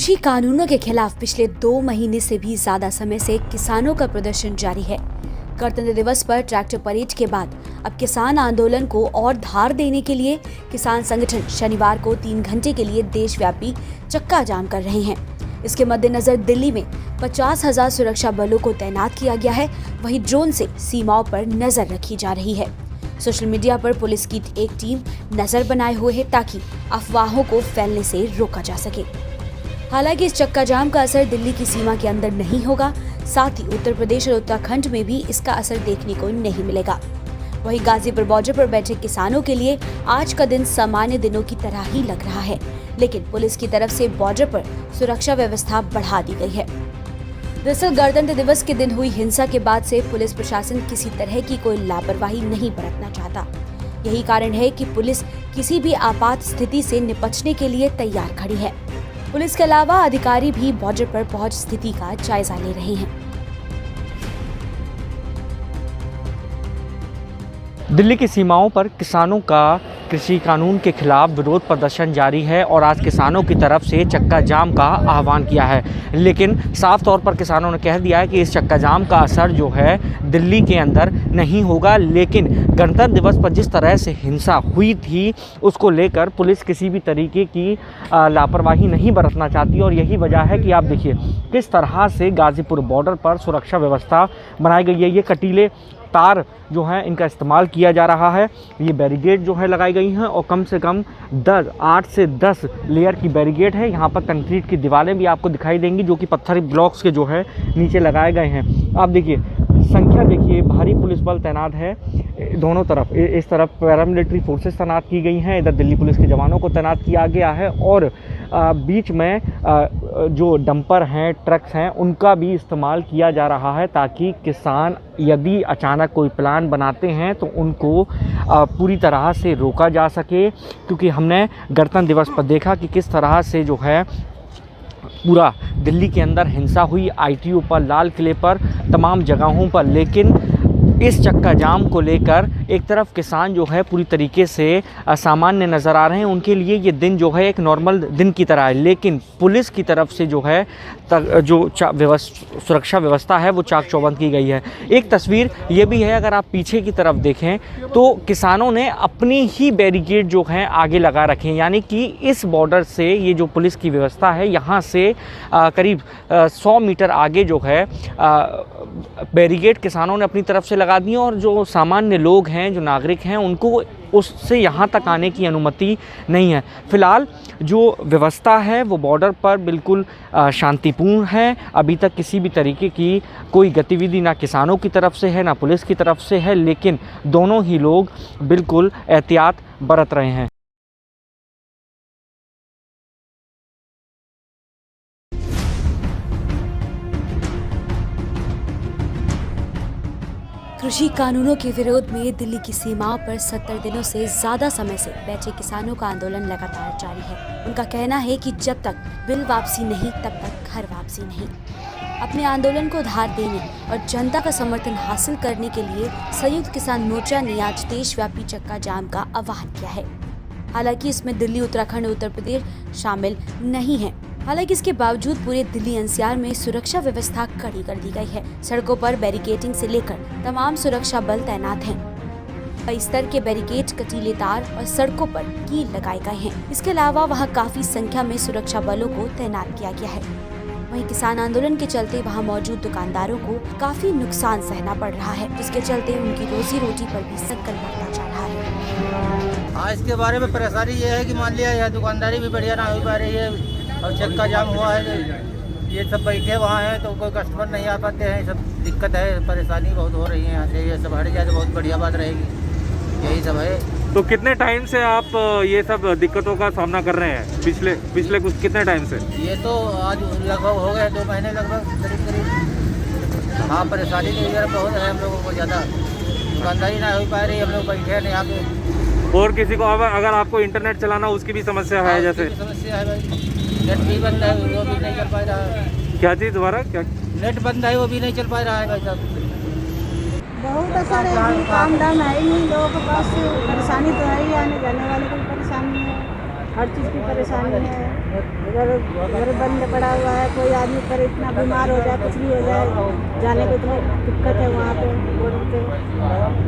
कृषि कानूनों के खिलाफ पिछले 2 महीने से भी ज्यादा समय से किसानों का प्रदर्शन जारी है। गणतंत्र दिवस पर ट्रैक्टर परेड के बाद अब किसान आंदोलन को और धार देने के लिए किसान संगठन शनिवार को 3 घंटे के लिए देशव्यापी चक्का जाम कर रहे हैं। इसके मद्देनजर दिल्ली में 50,000 सुरक्षा बलों को तैनात किया गया है। वहीं ड्रोन से सीमाओं पर नजर रखी जा रही है। सोशल मीडिया पर पुलिस की एक टीम नजर बनाए हुए है ताकि अफवाहों को फैलने से रोका जा सके। हालांकि इस चक्का जाम का असर दिल्ली की सीमा के अंदर नहीं होगा, साथ ही उत्तर प्रदेश और उत्तराखंड में भी इसका असर देखने को नहीं मिलेगा। वहीं गाजीपुर बॉर्डर पर बैठे किसानों के लिए आज का दिन सामान्य दिनों की तरह ही लग रहा है, लेकिन पुलिस की तरफ से बॉर्डर पर सुरक्षा व्यवस्था बढ़ा दी गई है। दरअसल गणतंत्र दिवस के दिन हुई हिंसा के बाद से पुलिस प्रशासन किसी तरह की कोई लापरवाही नहीं बरतना चाहता। यही कारण है कि पुलिस किसी भी आपात स्थिति से निपटने के लिए तैयार खड़ी है। पुलिस के अलावा अधिकारी भी बॉर्डर पर पहुंच स्थिति का जायजा ले रहे हैं। दिल्ली की सीमाओं पर किसानों का कृषि कानून के खिलाफ विरोध प्रदर्शन जारी है और आज किसानों की तरफ से चक्का जाम का आह्वान किया है। लेकिन साफ तौर पर किसानों ने कह दिया है कि इस चक्का जाम का असर जो है दिल्ली के अंदर नहीं होगा, लेकिन गणतंत्र दिवस पर जिस तरह से हिंसा हुई थी उसको लेकर पुलिस किसी भी तरीके की लापरवाही नहीं बरतना चाहती और यही वजह है कि आप देखिए किस तरह से गाजीपुर बॉर्डर पर सुरक्षा व्यवस्था बनाई गई है। ये कटीले तार जो है इनका इस्तेमाल किया जा रहा है। ये बैरिकेड जो है लगाई गई हैं और कम से कम 8 से 10 लेयर की बैरिकेड है। यहाँ पर कंक्रीट की दीवारें भी आपको दिखाई देंगी जो कि पत्थर ब्लॉक्स के जो है नीचे लगाए गए हैं। आप देखिए संख्या देखिए, भारी पुलिस बल तैनात है दोनों तरफ। इस तरफ पैरामिलिट्री फोर्सेस तैनात की गई हैं, इधर दिल्ली पुलिस के जवानों को तैनात किया गया है और बीच में जो डंपर हैं, ट्रक्स हैं, उनका भी इस्तेमाल किया जा रहा है ताकि किसान यदि अचानक कोई प्लान बनाते हैं तो उनको पूरी तरह से रोका जा सके। क्योंकि हमने गणतंत्र दिवस पर देखा कि किस तरह से जो है पूरा दिल्ली के अंदर हिंसा हुई, ITO पर, लाल किले पर, तमाम जगहों पर। लेकिन इस चक्का जाम को लेकर एक तरफ किसान जो है पूरी तरीके से सामान्य नज़र आ रहे हैं, उनके लिए ये दिन जो है एक नॉर्मल दिन की तरह है। लेकिन पुलिस की तरफ से जो है जो सुरक्षा व्यवस्था है वो चाक चौबंद की गई है। एक तस्वीर ये भी है, अगर आप पीछे की तरफ देखें तो किसानों ने अपनी ही बैरिकेड जो है आगे लगा रखे हैं, यानी कि इस बॉर्डर से ये जो पुलिस की व्यवस्था है यहाँ से करीब 100 मीटर आगे जो है बैरिकेड किसानों ने अपनी तरफ से लगा दी और जो सामान्य लोग हैं, जो नागरिक हैं, उनको उससे यहाँ तक आने की अनुमति नहीं है। फिलहाल जो व्यवस्था है वो बॉर्डर पर बिल्कुल शांतिपूर्ण है। अभी तक किसी भी तरीके की कोई गतिविधि ना किसानों की तरफ से है ना पुलिस की तरफ से है, लेकिन दोनों ही लोग बिल्कुल एहतियात बरत रहे हैं। कृषि कानूनों के विरोध में दिल्ली की सीमाओं पर 70 दिनों से ज्यादा समय से बैठे किसानों का आंदोलन लगातार जारी है। उनका कहना है कि जब तक बिल वापसी नहीं तब तक घर वापसी नहीं। अपने आंदोलन को धार देने और जनता का समर्थन हासिल करने के लिए संयुक्त किसान मोर्चा ने आज देशव्यापी चक्का जाम का आह्वान किया है। हालांकि इसमें दिल्ली, उत्तराखंड और उत्तर प्रदेश शामिल नहीं है। हालांकि इसके बावजूद पूरे दिल्ली NCR में सुरक्षा व्यवस्था कड़ी कर दी गई है। सड़कों पर बैरिकेडिंग से लेकर तमाम सुरक्षा बल तैनात हैं। कई स्तर के बैरिकेड, कटीले तार और सड़कों पर कील लगाए गए हैं। इसके अलावा वहां काफी संख्या में सुरक्षा बलों को तैनात किया गया है। वहीं किसान आंदोलन के चलते वहां मौजूद दुकानदारों को काफी नुकसान सहना पड़ रहा है, जिसके चलते उनकी रोजी रोटी पर भी संकट बढ़ता जा रहा है। हाँ, इसके बारे में परेशानी ये है कि मान लिया यह दुकानदारी भी बढ़िया ना हो पा रही है और चक्का जाम हुआ है। ये सब बैठे वहाँ हैं तो कोई कस्टमर नहीं आ पाते हैं। सब दिक्कत है, परेशानी बहुत हो रही है यहाँ से। ये सब हट जाए तो बहुत बढ़िया बात रहेगी। यही सब है। तो कितने टाइम से आप ये सब दिक्कतों का सामना कर रहे हैं? पिछले कुछ कितने टाइम से? ये तो आज लगभग हो गए 2 महीने लगभग करीब। हाँ, परेशानी तो इधर बहुत है हम लोगों को ज़्यादा। दुकानदारी ना हो पा रही, हम लोग बैठे हैं यहाँ पे। और किसी को अगर आपको इंटरनेट चलाना उसकी भी समस्या है? जैसे समस्या है भाई, नेट भी बंद है, वो भी नहीं चल पा रहा है। क्या चीज़ दोबारा? क्या नेट बंद है, वो भी नहीं चल पा रहा है भाई साहब। बहुत असर है, काम धाम है ही नहीं, लोगों को बस परेशानी तो है ही, आने जाने वाले को परेशानी है। हर चीज़ की परेशानी है। अगर घर बंद पड़ा हुआ है, कोई आदमी पर इतना बीमार हो जाए, कुछ भी हो जाए, जाने को इतनी दिक्कत है वहाँ पे बॉर्डर पे।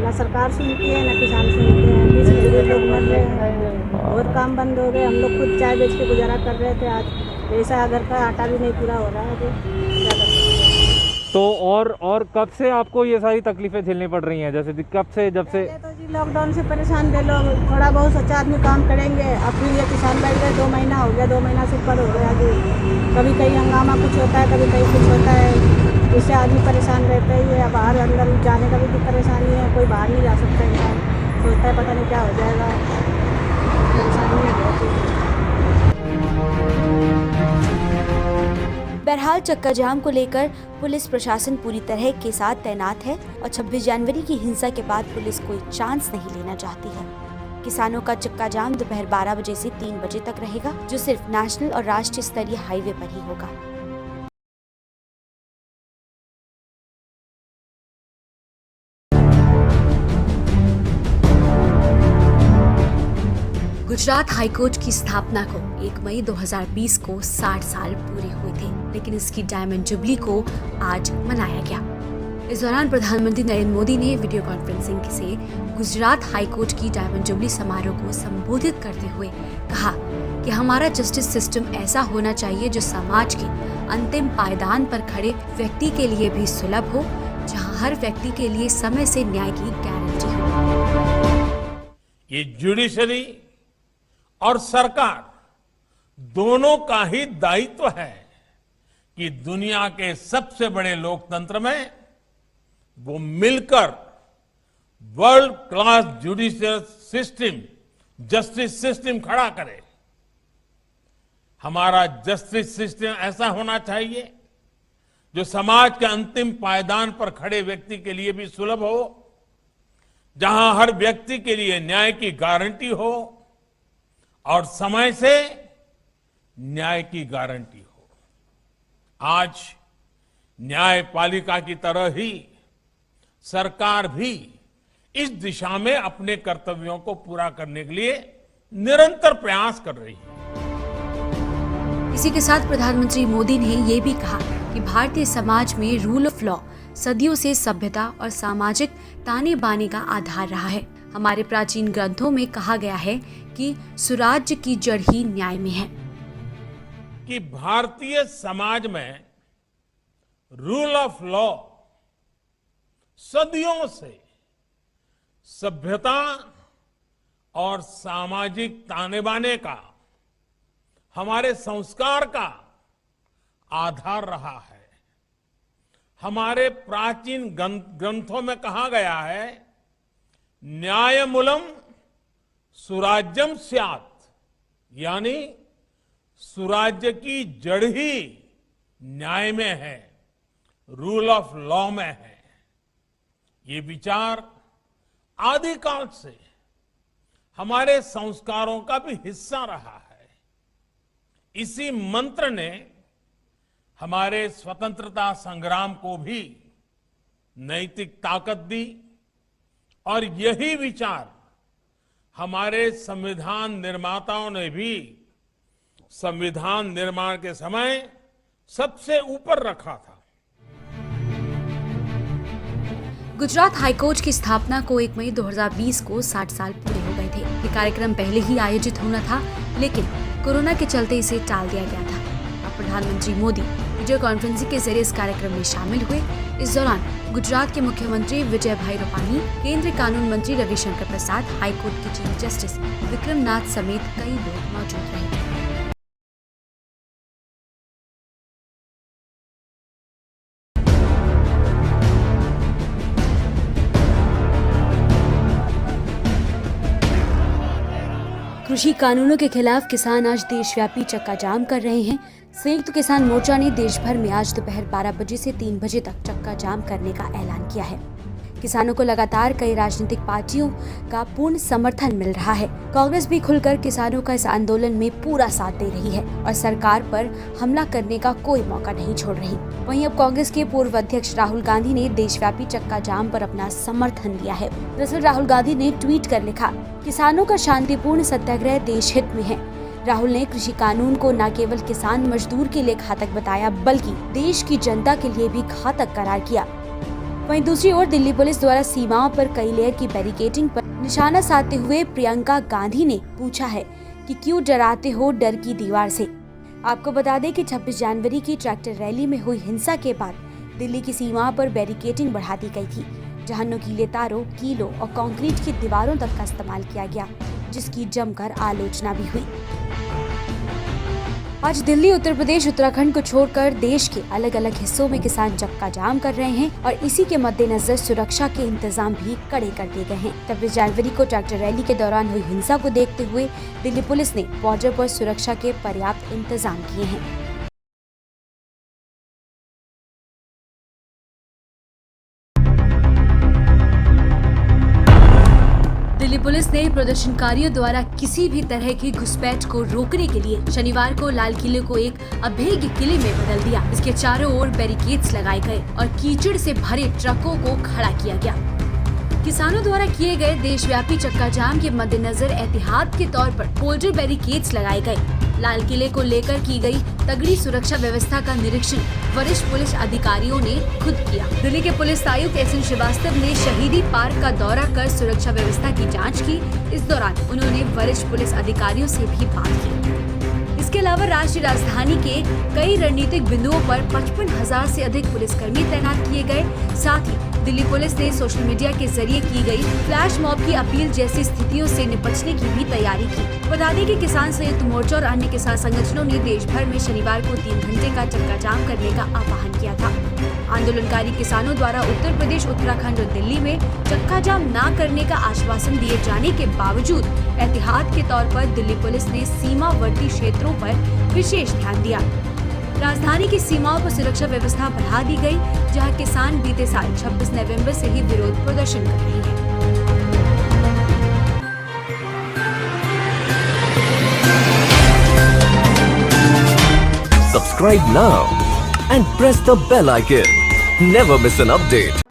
ना सरकार सुनती है ना किसान सुनते हैं, बीच में गरीब लोग मर रहे हैं और काम बंद हो गए। हम लोग खुद चाय बेच के गुजारा कर रहे थे, आज पैसा घर का आटा भी नहीं पूरा हो रहा है। अभी क्या कर सकते हैं। तो और कब से आपको ये सारी तकलीफें झेलनी पड़ रही हैं? जैसे कब से, जब से पहले तो जी लॉकडाउन से परेशान थे लोग, थोड़ा बहुत सोचा आदमी काम करेंगे। अब फिर ये किसान बैठ गए, 2 महीना हो गया, 2 महीना से ऊपर हो गया जी। कभी कहीं हंगामा कुछ होता है, कभी कहीं कुछ होता है, इससे आदमी परेशान रहता ही है। बाहर अंदर जाने का भी परेशानी है, कोई बाहर नहीं जा सकता इंसान, सोचता है पता नहीं क्या हो जाएगा, परेशानी है बहुत। बहरहाल चक्का जाम को लेकर पुलिस प्रशासन पूरी तरह के साथ तैनात है और 26 जनवरी की हिंसा के बाद पुलिस कोई चांस नहीं लेना चाहती है। किसानों का चक्का जाम दोपहर 12 बजे से 3 बजे तक रहेगा, जो सिर्फ नेशनल और राष्ट्रीय स्तरीय हाईवे पर ही होगा। गुजरात हाईकोर्ट की स्थापना को 1 मई 2020 को 60 साल पूरे हुए थे, लेकिन इसकी डायमंड जुबली को आज मनाया गया। इस दौरान प्रधानमंत्री नरेंद्र मोदी ने वीडियो कॉन्फ्रेंसिंग से गुजरात हाईकोर्ट की डायमंड जुबली समारोह को संबोधित करते हुए कहा कि हमारा जस्टिस सिस्टम ऐसा होना चाहिए जो समाज के अंतिम पायदान पर खड़े व्यक्ति के लिए भी सुलभ हो, जहां हर व्यक्ति के लिए समय से न्याय की गारंटी हो। ये जुडिशरी और सरकार दोनों का ही दायित्व है कि दुनिया के सबसे बड़े लोकतंत्र में वो मिलकर world class judicial system, justice system खड़ा करे। हमारा जस्टिस सिस्टम ऐसा होना चाहिए जो समाज के अंतिम पायदान पर खड़े व्यक्ति के लिए भी सुलभ हो, जहां हर व्यक्ति के लिए न्याय की गारंटी हो और समय से न्याय की गारंटी हो। आज न्यायपालिका की तरह ही सरकार भी इस दिशा में अपने कर्तव्यों को पूरा करने के लिए निरंतर प्रयास कर रही है। इसी के साथ प्रधानमंत्री मोदी ने ये भी कहा कि भारतीय समाज में रूल ऑफ लॉ सदियों से सभ्यता और सामाजिक ताने बाने का आधार रहा है। हमारे प्राचीन ग्रंथों में कहा गया है कि सुराज्य की जड़ ही न्याय में है। कि भारतीय समाज में रूल ऑफ लॉ सदियों से सभ्यता और सामाजिक ताने बाने का, हमारे संस्कार का आधार रहा है। हमारे प्राचीन ग्रंथों में कहा गया है, न्यायमूलम सुराज्यम स्यात्, यानी सुराज्य की जड़ ही न्याय में है, रूल ऑफ लॉ में है। ये विचार आदिकाल से हमारे संस्कारों का भी हिस्सा रहा है। इसी मंत्र ने हमारे स्वतंत्रता संग्राम को भी नैतिक ताकत दी और यही विचार हमारे संविधान निर्माताओं ने भी संविधान निर्माण के समय सबसे ऊपर रखा था। गुजरात हाईकोर्ट की स्थापना को 1 मई 2020 को 60 साल पूरे हो गए थे। ये कार्यक्रम पहले ही आयोजित होना था, लेकिन कोरोना के चलते इसे टाल दिया गया था। अब प्रधानमंत्री मोदी वीडियो कॉन्फ्रेंसिंग के जरिए इस कार्यक्रम में शामिल हुए। इस दौरान गुजरात के मुख्यमंत्री विजय भाई रूपानी, केंद्रीय कानून मंत्री रविशंकर प्रसाद, हाईकोर्ट के चीफ जस्टिस विक्रम नाथ समेत कई लोग मौजूद रहे। कृषि कानूनों के खिलाफ किसान आज देशव्यापी चक्का जाम कर रहे हैं। संयुक्त किसान मोर्चा ने देश भर में आज दोपहर 12 बजे से 3 बजे तक चक्का जाम करने का ऐलान किया है। किसानों को लगातार कई राजनीतिक पार्टियों का पूर्ण समर्थन मिल रहा है। कांग्रेस भी खुलकर किसानों का इस आंदोलन में पूरा साथ दे रही है और सरकार पर हमला करने का कोई मौका नहीं छोड़ रही। वहीं अब कांग्रेस के पूर्व अध्यक्ष राहुल गांधी ने देशव्यापी चक्का जाम पर अपना समर्थन दिया है। दरअसल राहुल गांधी ने ट्वीट कर लिखा, किसानों का शांतिपूर्ण सत्याग्रह देश हित में है। राहुल ने कृषि कानून को न केवल किसान मजदूर के लिए घातक बताया बल्कि देश की जनता के लिए भी घातक करार किया। वहीं दूसरी ओर दिल्ली पुलिस द्वारा सीमाओं पर कई लेयर की बैरिकेडिंग पर निशाना साधते हुए प्रियंका गांधी ने पूछा है कि क्यों डराते हो डर की दीवार से। आपको बता दें कि 26 जनवरी की ट्रैक्टर रैली में हुई हिंसा के बाद दिल्ली की सीमाओं पर बैरिकेडिंग बढ़ा दी गई थी, जहां नुकीले तारों, कीलों और कंक्रीट की दीवारों तक का इस्तेमाल किया गया, जिसकी जमकर आलोचना भी हुई। आज दिल्ली, उत्तर प्रदेश, उत्तराखंड को छोड़कर देश के अलग अलग हिस्सों में किसान चक्का जाम कर रहे हैं और इसी के मद्देनजर सुरक्षा के इंतजाम भी कड़े कर दिए गए हैं। 26 जनवरी को ट्रैक्टर रैली के दौरान हुई हिंसा को देखते हुए दिल्ली पुलिस ने बॉर्डर पर सुरक्षा के पर्याप्त इंतजाम किए हैं। दिल्ली पुलिस ने प्रदर्शनकारियों द्वारा किसी भी तरह की घुसपैठ को रोकने के लिए शनिवार को लाल किले को एक अभेद्य किले में बदल दिया। इसके चारों ओर बैरिकेड्स लगाए गए और कीचड़ से भरे ट्रकों को खड़ा किया गया। किसानों द्वारा किए गए देशव्यापी चक्का जाम के मद्देनजर एहतियात के तौर पर पोल्ट्री बैरिकेड्स लगाए गए। लाल किले को लेकर की गई तगड़ी सुरक्षा व्यवस्था का निरीक्षण वरिष्ठ पुलिस अधिकारियों ने खुद किया। दिल्ली के पुलिस आयुक्त एस.एन. श्रीवास्तव ने शहीदी पार्क का दौरा कर सुरक्षा व्यवस्था की जांच की। इस दौरान उन्होंने वरिष्ठ पुलिस अधिकारियों से भी बात की। इसके अलावा राष्ट्रीय राजधानी के कई रणनीतिक बिंदुओं पर 55,000 से अधिक पुलिसकर्मी तैनात किए गए। साथ ही दिल्ली पुलिस ने सोशल मीडिया के जरिए की गई फ्लैश मॉब की अपील जैसी स्थितियों से निपटने की भी तैयारी की। बता दें कि किसान संयुक्त मोर्चा और अन्य किसान संगठनों ने देश भर में शनिवार को 3 घंटे का चक्का जाम करने का आह्वान किया था। आंदोलनकारी किसानों द्वारा उत्तर प्रदेश, उत्तराखंड और दिल्ली में चक्का जाम न करने का आश्वासन दिए जाने के बावजूद एहतियात के तौर पर दिल्ली पुलिस ने सीमावर्ती क्षेत्रों पर विशेष ध्यान दिया। राजधानी की सीमाओं पर सुरक्षा व्यवस्था बढ़ा दी गई, जहां किसान बीते साल 26 नवंबर से ही विरोध प्रदर्शन कर रहे हैं। Subscribe now and press the bell icon. Never miss an update.